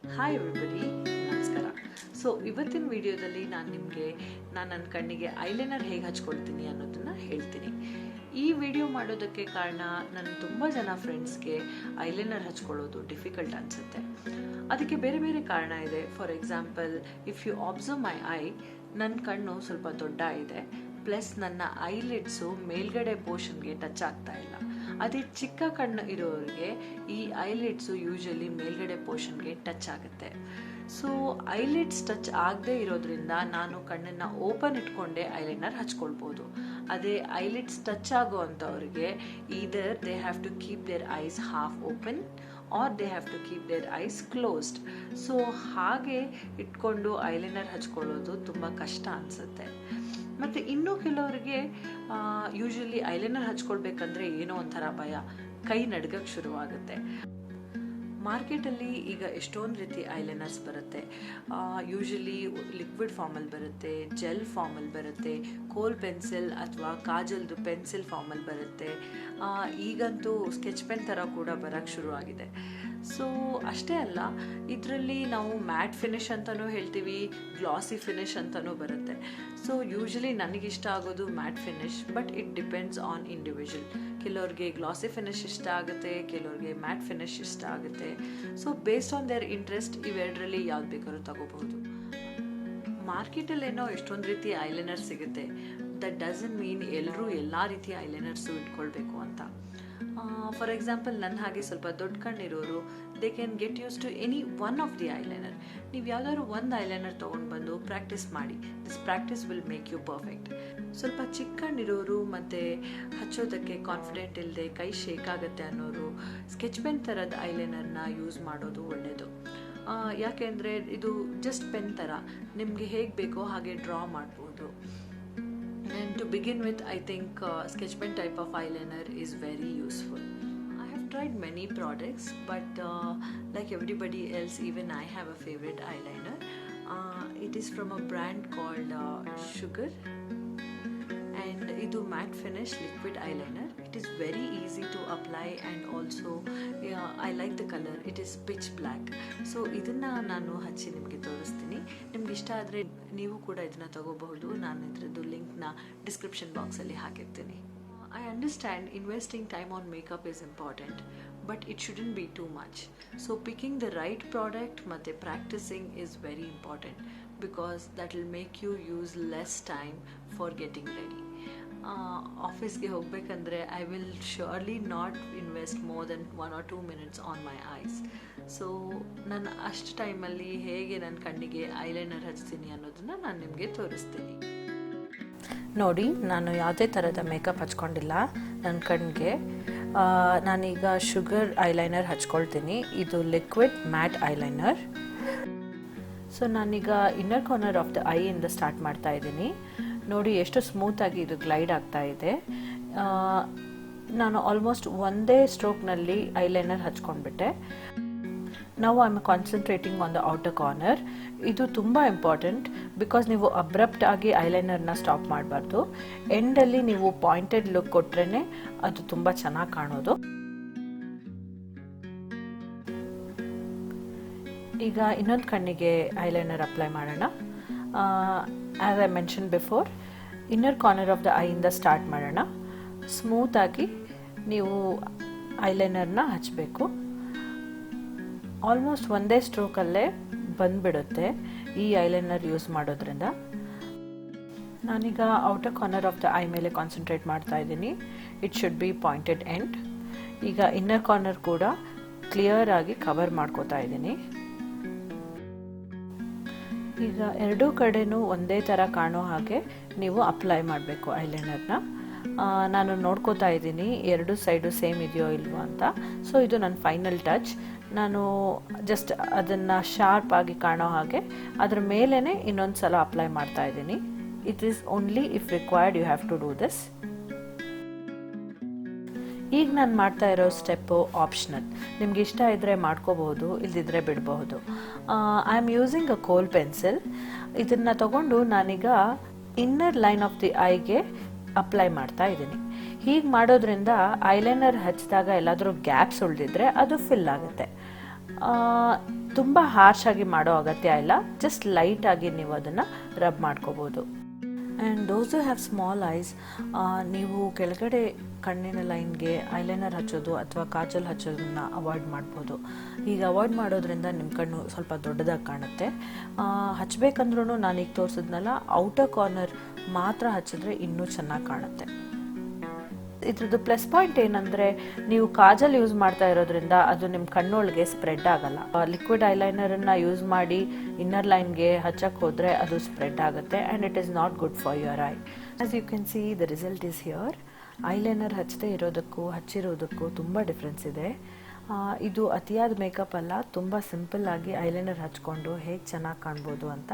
Hi everybody, ನಮಸ್ಕಾರ. So ಇವತ್ತಿನ ವಿಡಿಯೋದಲ್ಲಿ ನಾನು ನನ್ನ ಕಣ್ಣಿಗೆ ಐಲೈನರ್ ಹೇಗೆ ಹಚ್ಕೊಳ್ತೀನಿ ಅನ್ನೋದನ್ನು ಹೇಳ್ತೀನಿ. ಈ ವಿಡಿಯೋ ಮಾಡೋದಕ್ಕೆ ಕಾರಣ ನನ್ನ ತುಂಬ ಜನ ಫ್ರೆಂಡ್ಸ್ಗೆ ಐಲೈನರ್ ಹಚ್ಕೊಳ್ಳೋದು ಡಿಫಿಕಲ್ಟ್ ಅನಿಸುತ್ತೆ. ಅದಕ್ಕೆ ಬೇರೆ ಬೇರೆ ಕಾರಣ ಇದೆ. For example, if you observe my eye, ನನ್ನ ಕಣ್ಣು ಸ್ವಲ್ಪ ದೊಡ್ಡ ಇದೆ, ಪ್ಲಸ್ ನನ್ನ ಐಲಿಡ್ಸು ಮೇಲ್ಗಡೆ ಪೋರ್ಷನ್ಗೆ ಟಚ್ ಆಗ್ತಾ ಇಲ್ಲ. ಅದೇ ಚಿಕ್ಕ ಕಣ್ಣು ಇರೋರಿಗೆ ಈ ಐಲಿಡ್ಸು ಯೂಶಲಿ ಮೇಲ್ಗಡೆ ಪೋರ್ಷನ್ಗೆ ಟಚ್ ಆಗುತ್ತೆ. ಸೊ ಐಲಿಡ್ಸ್ ಟಚ್ ಆಗದೆ ಇರೋದ್ರಿಂದ ನಾನು ಕಣ್ಣನ್ನು ಓಪನ್ ಇಟ್ಕೊಂಡೆ ಐಲೈನರ್ ಹಚ್ಕೊಳ್ಬೋದು. ಅದೇ ಐಲಿಡ್ಸ್ ಟಚ್ ಆಗೋ ಅಂಥವ್ರಿಗೆ either they have to keep their eyes half open or they have to keep their eyes closed. So ಹಾಗೆ ಇಟ್ಕೊಂಡು ಐಲೈನರ್ ಹಚ್ಕೊಳ್ಳೋದು ತುಂಬ ಕಷ್ಟ ಅನಿಸುತ್ತೆ. ಮತ್ತು ಇನ್ನೂ ಕೆಲವರಿಗೆ ಯೂಶಲಿ ಐಲೈನರ್ ಹಚ್ಕೊಳ್ಬೇಕಂದ್ರೆ ಏನೋ ಒಂಥರ ಭಯ, ಕೈ ನಡ್ಗಕ್ಕೆ ಶುರುವಾಗುತ್ತೆ. ಮಾರ್ಕೆಟಲ್ಲಿ ಈಗ ಎಷ್ಟೊಂದು ರೀತಿ ಐಲೈನರ್ಸ್ ಬರುತ್ತೆ. ಯೂಶಲಿ ಲಿಕ್ವಿಡ್ ಫಾರ್ಮಲ್ಲಿ ಬರುತ್ತೆ, ಜೆಲ್ ಫಾರ್ಮಲ್ಲಿ ಬರುತ್ತೆ, ಕೋಲ್ ಪೆನ್ಸಿಲ್ ಅಥವಾ ಕಾಜಲ್ದು ಪೆನ್ಸಿಲ್ ಫಾರ್ಮಲ್ಲಿ ಬರುತ್ತೆ. ಈಗಂತೂ ಸ್ಕೆಚ್ ಪೆನ್ ಥರ ಕೂಡ ಬರೋಕ್ಕೆ ಶುರುವಾಗಿದೆ. ಸೊ ಅಷ್ಟೇ ಅಲ್ಲ, ಇದರಲ್ಲಿ ನಾವು ಮ್ಯಾಟ್ ಫಿನಿಶ್ ಅಂತಲೂ ಹೇಳ್ತೀವಿ, ಗ್ಲಾಸಿ ಫಿನಿಶ್ ಅಂತಲೂ ಬರುತ್ತೆ. ಸೊ ಯೂಶಲಿ ನನಗಿಷ್ಟ ಆಗೋದು mat finish, but it depends on individual. ಕೆಲವ್ರಿಗೆ ಗ್ಲಾಸಿ ಫಿನಿಶ್ ಇಷ್ಟ ಆಗುತ್ತೆ, ಕೆಲವ್ರಿಗೆ ಮ್ಯಾಟ್ ಫಿನಿಶ್ ಇಷ್ಟ ಆಗುತ್ತೆ. So based on their interest ಇವೆರಡರಲ್ಲಿ ಯಾವ್ದು ಬೇಕಾದ್ರೂ ತಗೋಬಹುದು. ಮಾರ್ಕೆಟಲ್ಲೇನೋ ಎಷ್ಟೊಂದು ರೀತಿ ಐಲೈನರ್ ಸಿಗುತ್ತೆ. ದಟ್ ಡಸಂಟ್ ಮೀನ್ ಎಲ್ಲರೂ ಎಲ್ಲ ರೀತಿಯ ಐಲೈನರ್ಸು ಇಟ್ಕೊಳ್ಬೇಕು ಅಂತ. ಫಾರ್ ಎಕ್ಸಾಂಪಲ್, ನನ್ನ ಹಾಗೆ ಸ್ವಲ್ಪ ದೊಡ್ಡ ಕಣ್ಣಿರೋರು they can get use to any one of the eyeliner. ನೀವು ಯಾವುದಾದ್ರು ಒಂದು ಐಲೈನರ್ ತೊಗೊಂಡು ಬಂದು ಪ್ರಾಕ್ಟೀಸ್ ಮಾಡಿ. This practice will make you perfect. ಸ್ವಲ್ಪ ಚಿಕ್ಕ ಕಣ್ಣಿರೋರು ಮತ್ತು ಹಚ್ಚೋದಕ್ಕೆ ಕಾನ್ಫಿಡೆಂಟ್ ಇಲ್ಲದೆ ಕೈ ಶೇಕ್ ಆಗುತ್ತೆ ಅನ್ನೋರು ಸ್ಕೆಚ್ ಪೆನ್ ಥರದ ಐಲೈನರ್ನ ಯೂಸ್ ಮಾಡೋದು ಒಳ್ಳೆಯದು. ಯಾಕೆಂದರೆ ಇದು ಜಸ್ಟ್ ಪೆನ್ ಥರ ನಿಮಗೆ ಹೇಗೆ ಬೇಕೋ ಹಾಗೆ ಡ್ರಾ ಮಾಡ್ಬೋದು. And to begin with, I think sketch pen type of eyeliner is very useful. I have tried many products, but like everybody else, even I have a favorite eyeliner. It is from a brand called Sugar, and ಇದು matte finish liquid eyeliner. It is very easy to apply, and also I like the color. It is pitch black. So ಇದನ್ನು ನಾನು ಹಚ್ಚಿ ನಿಮಗೆ ತೋರಿಸ್ತೀನಿ. ನಿಮ್ಗೆ ಇಷ್ಟ ಆದರೆ ನೀವು ಕೂಡ ಇದನ್ನು ತಗೋಬಹುದು. ನಾನು ಇದರದ್ದು ಲಿಂಕ್ನ ಡಿಸ್ಕ್ರಿಪ್ಷನ್ ಬಾಕ್ಸಲ್ಲಿ ಹಾಕಿರ್ತೀನಿ. I understand investing time on makeup is important, but it shouldn't be too much. So picking the right product ಮತ್ತು practicing is very important, because that will make you use less time for getting ready. ಆಫೀಸ್ಗೆ ಹೋಗಬೇಕಂದ್ರೆ I will surely not invest more than 1 or 2 minutes on my ice. So ನಾನು ಅಷ್ಟು ಟೈಮಲ್ಲಿ ಹೇಗೆ ನನ್ನ ಕಣ್ಣಿಗೆ eyeliner ಹಚ್ತೀನಿ ಅನ್ನೋದನ್ನು ನಾನು ನಿಮಗೆ ತೋರಿಸ್ತೀನಿ. ನೋಡಿ, ನಾನು ಯಾವುದೇ ಥರದ ಮೇಕಪ್ ಹಚ್ಕೊಂಡಿಲ್ಲ ನನ್ನ ಕಣ್ಣಿಗೆ. ನಾನೀಗ ಶುಗರ್ ಐಲೈನರ್ ಹಚ್ಕೊಳ್ತೀನಿ. ಇದು ಲಿಕ್ವಿಡ್ ಮ್ಯಾಟ್ ಐಲೈನರ್. ಸೊ ನಾನೀಗ ಇನ್ನರ್ ಕಾರ್ನರ್ ಆಫ್ ದ ಐಯಿಂದ ಸ್ಟಾರ್ಟ್ ಮಾಡ್ತಾ ಇದ್ದೀನಿ. ನೋಡಿ ಎಷ್ಟು ಸ್ಮೂತಾಗಿ ಇದು ಗ್ಲೈಡ್ ಆಗ್ತಾ ಇದೆ. ನಾನು ಆಲ್ಮೋಸ್ಟ್ ಒಂದೇ ಸ್ಟ್ರೋಕ್ನಲ್ಲಿ ಐಲೈನರ್ ಹಚ್ಕೊಂಡ್ಬಿಟ್ಟೆ. ನಾವು I am concentrating on the outer corner. ಇದು ತುಂಬ ಇಂಪಾರ್ಟೆಂಟ್, ಬಿಕಾಸ್ ನೀವು ಅಬ್ರಪ್ಟ್ ಆಗಿ ಐಲೈನರ್ನ ಸ್ಟಾಪ್ ಮಾಡಬಾರ್ದು. ಎಂಡಲ್ಲಿ ನೀವು ಪಾಯಿಂಟೆಡ್ ಲುಕ್ ಕೊಟ್ರೇ ಅದು ತುಂಬ ಚೆನ್ನಾಗಿ ಕಾಣೋದು. ಈಗ ಇನ್ನೊಂದು ಕಣ್ಣಿಗೆ ಐಲೈನರ್ ಅಪ್ಲೈ ಮಾಡೋಣ. As I mention before, inner corner of the ಐಯಿಂದ ಸ್ಟಾರ್ಟ್ ಮಾಡೋಣ. ಸ್ಮೂತಾಗಿ ನೀವು ಐಲೈನರ್ನ ಹಚ್ಚಬೇಕು. ಆಲ್ಮೋಸ್ಟ್ ಒಂದೇ ಸ್ಟ್ರೋಕಲ್ಲೇ ಬಂದುಬಿಡುತ್ತೆ ಈ ಐಲೈನರ್ ಯೂಸ್ ಮಾಡೋದ್ರಿಂದ. ನಾನೀಗ outer corner of the I ಮೇಲೆ ಕಾನ್ಸಂಟ್ರೇಟ್ ಮಾಡ್ತಾ ಇದ್ದೀನಿ. It should be pointed end. ಈಗ ಇನ್ನರ್ ಕಾರ್ನರ್ ಕೂಡ ಕ್ಲಿಯರ್ ಆಗಿ ಕವರ್ ಮಾಡ್ಕೋತಾ ಇದ್ದೀನಿ. ಈಗ ಎರಡೂ ಕಡೆನೂ ಒಂದೇ ಥರ ಕಾಣೋ ಹಾಗೆ ನೀವು ಅಪ್ಲೈ ಮಾಡಬೇಕು ಐಲೈನರ್ನ. ನಾನು ನೋಡ್ಕೋತಾ ಇದ್ದೀನಿ ಎರಡು ಸೈಡು ಸೇಮ್ ಇದೆಯೋ ಇಲ್ವೋ ಅಂತ. ಸೊ ಇದು ನನ್ನ ಫೈನಲ್ ಟಚ್. ನಾನು ಜಸ್ಟ್ ಅದನ್ನು ಶಾರ್ಪ್ ಆಗಿ ಕಾಣೋ ಹಾಗೆ ಅದ್ರ ಮೇಲೇ ಇನ್ನೊಂದು ಸಲ ಅಪ್ಲೈ ಮಾಡ್ತಾ ಇದ್ದೀನಿ. It is only if required you have to do this. ಈಗ ನಾನು ಮಾಡ್ತಾ ಇರೋ ಸ್ಟೆಪ್ಪು ಆಪ್ಷನಲ್. ನಿಮ್ಗೆ ಇಷ್ಟ ಇದ್ದರೆ ಮಾಡ್ಕೋಬಹುದು, ಇಲ್ದಿದ್ರೆ ಬಿಡಬಹುದು. ಐ ಆಮ್ ಯೂಸಿಂಗ್ ಅ ಕೋಲ್ ಪೆನ್ಸಿಲ್. ಇದನ್ನು ತಗೊಂಡು ನಾನೀಗ ಇನ್ನರ್ ಲೈನ್ ಆಫ್ ದಿ ಐಗೆ ಅಪ್ಲೈ ಮಾಡ್ತಾ ಇದ್ದೀನಿ. ಹೀಗೆ ಮಾಡೋದ್ರಿಂದ ಐಲೈನರ್ ಹಚ್ಚಿದಾಗ ಎಲ್ಲಾದರೂ ಗ್ಯಾಪ್ಸ್ ಉಳಿದಿದ್ರೆ ಅದು ಫಿಲ್ ಆಗುತ್ತೆ. ತುಂಬ ಹಾರ್ಶಾಗಿ ಮಾಡೋ ಅಗತ್ಯ ಇಲ್ಲ, ಜಸ್ಟ್ ಲೈಟಾಗಿ ನೀವು ಅದನ್ನು ರಬ್ ಮಾಡ್ಕೋಬೋದು. And those have small ice, ನೀವು ಕೆಳಗಡೆ ಕಣ್ಣಿನ ಲೈನ್ಗೆ ಐಲೈನರ್ ಹಚ್ಚೋದು ಅಥವಾ ಕಾಜಲ್ ಹಚ್ಚೋದನ್ನ ಅವಾಯ್ಡ್ ಮಾಡ್ಬೋದು. ಈಗ ಅವಾಯ್ಡ್ ಮಾಡೋದ್ರಿಂದ ನಿಮ್ಮ ಕಣ್ಣು ಸ್ವಲ್ಪ ದೊಡ್ಡದಾಗಿ ಕಾಣುತ್ತೆ. ಹಚ್ಚಬೇಕಂದ್ರೂ ನಾನೀಗ ತೋರಿಸಿದ್ನಲ್ಲ, ಔಟರ್ ಕಾರ್ನರ್ ಮಾತ್ರ ಹಚ್ಚಿದ್ರೆ ಇನ್ನೂ ಚೆನ್ನಾಗಿ ಕಾಣುತ್ತೆ. ಇದ್ರದ್ದು ಪ್ಲಸ್ ಪಾಯಿಂಟ್ ಏನಂದರೆ, ನೀವು ಕಾಜಲ್ ಯೂಸ್ ಮಾಡ್ತಾ ಇರೋದ್ರಿಂದ ಅದು ನಿಮ್ಮ ಕಣ್ಣೊಳಗೆ ಸ್ಪ್ರೆಡ್ ಆಗಲ್ಲ. ಲಿಕ್ವಿಡ್ ಐಲೈನರನ್ನು ಯೂಸ್ ಮಾಡಿ ಇನ್ನರ್ ಲೈನ್ಗೆ ಹಚ್ಚಕ್ಕೆ ಹೋದರೆ ಅದು ಸ್ಪ್ರೆಡ್ ಆಗುತ್ತೆ and it is not good for your eye. As you can see the result is here. Eyeliner ಹಚ್ಚದೇ ಇರೋದಕ್ಕೂ ಹಚ್ಚಿರೋದಕ್ಕೂ ತುಂಬ ಡಿಫ್ರೆನ್ಸ್ ಇದೆ. ಇದು ಅತಿಯಾದ ಮೇಕಪ್ ಅಲ್ಲ, ತುಂಬ ಸಿಂಪಲ್ಲಾಗಿ ಐಲೈನರ್ ಹಚ್ಕೊಂಡು ಹೇಗೆ ಚೆನ್ನಾಗಿ ಕಾಣ್ಬೋದು ಅಂತ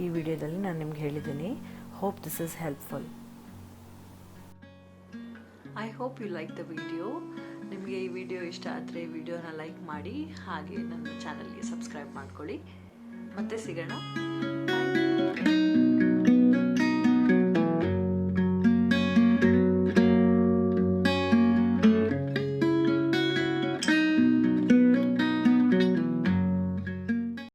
ಈ ವಿಡಿಯೋದಲ್ಲಿ ನಾನು ನಿಮ್ಗೆ ಹೇಳಿದ್ದೀನಿ. Hope this is helpful. I hope you like the video. ನಿಮಗೆ ಈ ವಿಡಿಯೋ ಇಷ್ಟ ಆದರೆ ವಿಡಿಯೋನ ಲೈಕ್ ಮಾಡಿ, ಹಾಗೆ ನನ್ನ ಚಾನಲ್ಗೆ ಸಬ್ಸ್ಕ್ರೈಬ್ ಮಾಡ್ಕೊಳ್ಳಿ. ಮತ್ತೆ ಸಿಗೋಣ.